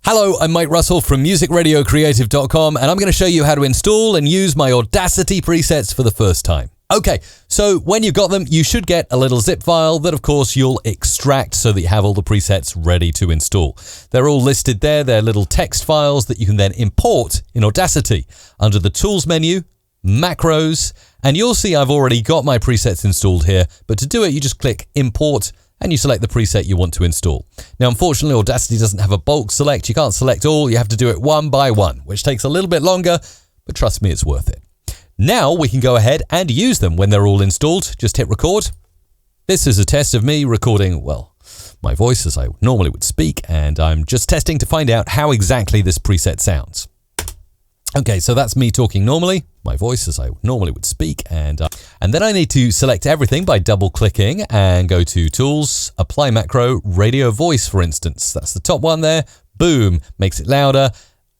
Hello, I'm Mike Russell from musicradiocreative.com, and I'm going to show you how to install and use my Audacity presets for the first time. Okay, so when you've got them, you should get a little zip file that, of course, you'll extract so that you have all the presets ready to install. They're all listed there. They're little text files that you can then import in Audacity under the Tools menu, Macros, and you'll see I've already got my presets installed here, but to do it, you just click Import, and you select the preset you want to install. Now, unfortunately, Audacity doesn't have a bulk select. You can't select all. You have to do it one by one, which takes a little bit longer, but trust me, it's worth it. Now we can go ahead and use them when they're all installed. Just hit record. This is a test of me recording, well, my voice as I normally would speak, and I'm just testing to find out how exactly this preset sounds. Okay, so that's me talking normally, my voice as I normally would speak, and then I need to select everything by double-clicking and go to Tools, Apply Macro, Radio Voice, for instance. That's the top one there. Boom, makes it louder,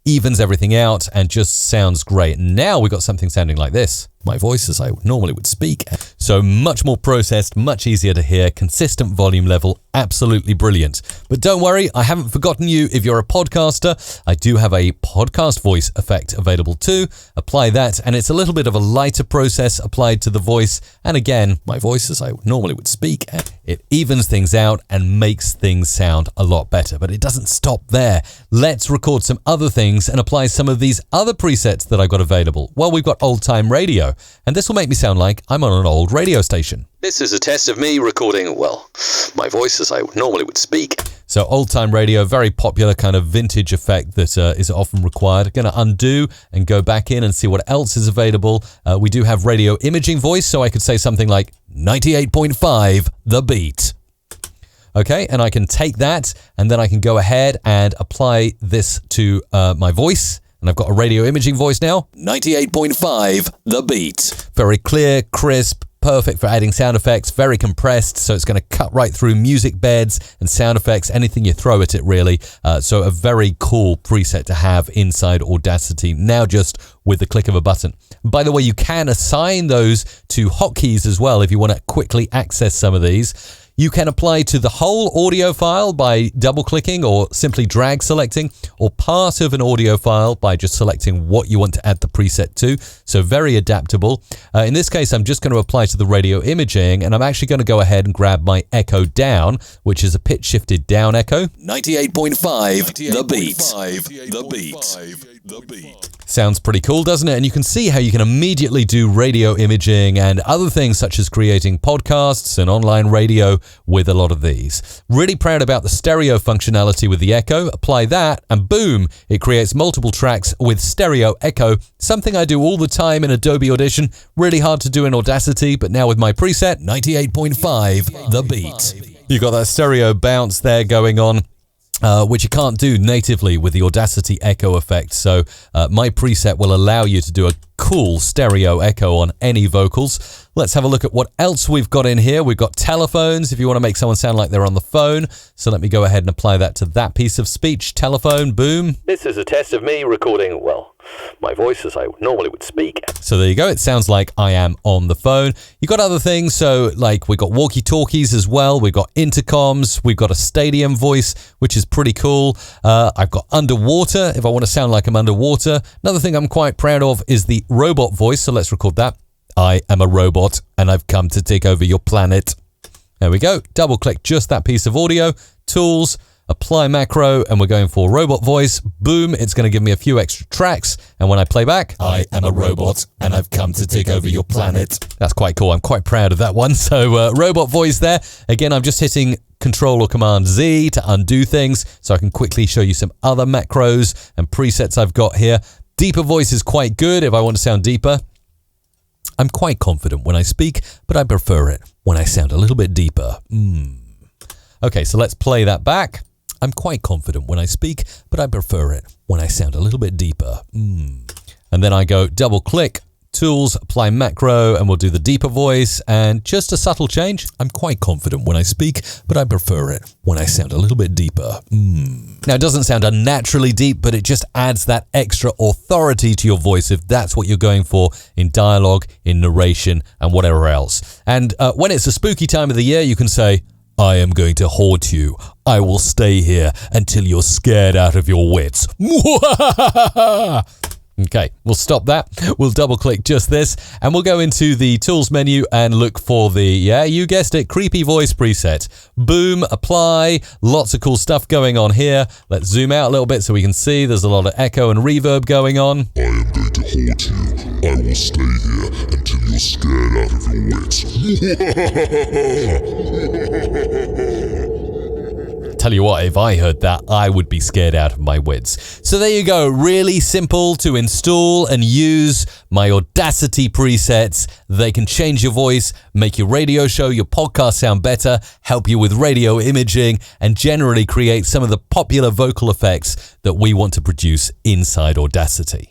evens everything out, and just sounds great. Now we've got something sounding like this. My voice as I normally would speak. So much more processed, much easier to hear, consistent volume level, absolutely brilliant. But don't worry, I haven't forgotten you if you're a podcaster. I do have a podcast voice effect available too. Apply that, and it's a little bit of a lighter process applied to the voice. And again, my voice as I normally would speak. It evens things out and makes things sound a lot better. But it doesn't stop there. Let's record some other things and apply some of these other presets that I've got available. Well, we've got old time radio. And this will make me sound like I'm on an old radio station. This is a test of me recording, well, my voice as I normally would speak. So old time radio, very popular kind of vintage effect that is often required. I'm going to undo and go back in and see what else is available. We do have radio imaging voice, so I could say something like 98.5 The Beat. Okay, and I can take that and then I can go ahead and apply this to my voice. And I've got a radio imaging voice now. 98.5 The Beat. Very clear, crisp, perfect for adding sound effects, very compressed, so it's going to cut right through music beds and sound effects, anything you throw at it really. So a very cool preset to have inside Audacity, now just with the click of a button. By the way, you can assign those to hotkeys as well if you want to quickly access some of these. You can apply to the whole audio file by double-clicking or simply drag selecting, or part of an audio file by just selecting what you want to add the preset to. So very adaptable. In this case, I'm just going to apply to the radio imaging, and I'm actually going to go ahead and grab my echo down, which is a pitch-shifted down echo. 98.5 The Beat. The Beat. Sounds pretty cool, doesn't it? And you can see how you can immediately do radio imaging and other things such as creating podcasts and online radio with a lot of these. Really proud about the stereo functionality with the echo. Apply that and boom, it creates multiple tracks with stereo echo, something I do all the time in Adobe Audition. Really hard to do in Audacity, but now with my preset, 98.5 The Beat. You got that stereo bounce there going on, which you can't do natively with the Audacity echo effect. So my preset will allow you to do a cool stereo echo on any vocals. Let's have a look at what else we've got in here. We've got telephones if you want to make someone sound like they're on the phone. So let me go ahead and apply that to that piece of speech. Telephone, boom. This is a test of me recording, well, my voice as I normally would speak. So there you go. It sounds like I am on the phone. You've got other things. So like we've got walkie-talkies as well. We've got intercoms. We've got a stadium voice, which is pretty cool. I've got underwater if I want to sound like I'm underwater. Another thing I'm quite proud of is the robot voice. So let's record that. I am a robot and I've come to take over your planet. There we go. Double click just that piece of audio. Tools, apply macro, and we're going for robot voice. Boom, it's going to give me a few extra tracks. And when I play back, I am a robot and I've come to take over your planet. That's quite cool. I'm quite proud of that one. So robot voice there. Again, I'm just hitting Control or Command Z to undo things so I can quickly show you some other macros and presets I've got here. Deeper voice is quite good if I want to sound deeper. I'm quite confident when I speak, but I prefer it when I sound a little bit deeper. Okay, so let's play that back. I'm quite confident when I speak, but I prefer it when I sound a little bit deeper. And then I go double click, tools, apply macro, and we'll do the deeper voice. And just a subtle change. I'm quite confident when I speak, but I prefer it when I sound a little bit deeper. Now, it doesn't sound unnaturally deep, but it just adds that extra authority to your voice if that's what you're going for in dialogue, in narration, and whatever else. And when it's a spooky time of the year, you can say, I am going to haunt you. I will stay here until you're scared out of your wits. Okay, we'll stop that. We'll double click just this and we'll go into the tools menu and look for the, yeah, you guessed it, creepy voice preset. Boom, apply, lots of cool stuff going on here. Let's zoom out a little bit so we can see there's a lot of echo and reverb going on. I am going to haunt you. I will stay here until you're scared out of your wits. Tell you what, if I heard that, I would be scared out of my wits. So there you go, really simple to install and use my Audacity presets. They can change your voice, make your radio show, your podcast sound better, help you with radio imaging, and generally create some of the popular vocal effects that we want to produce inside Audacity.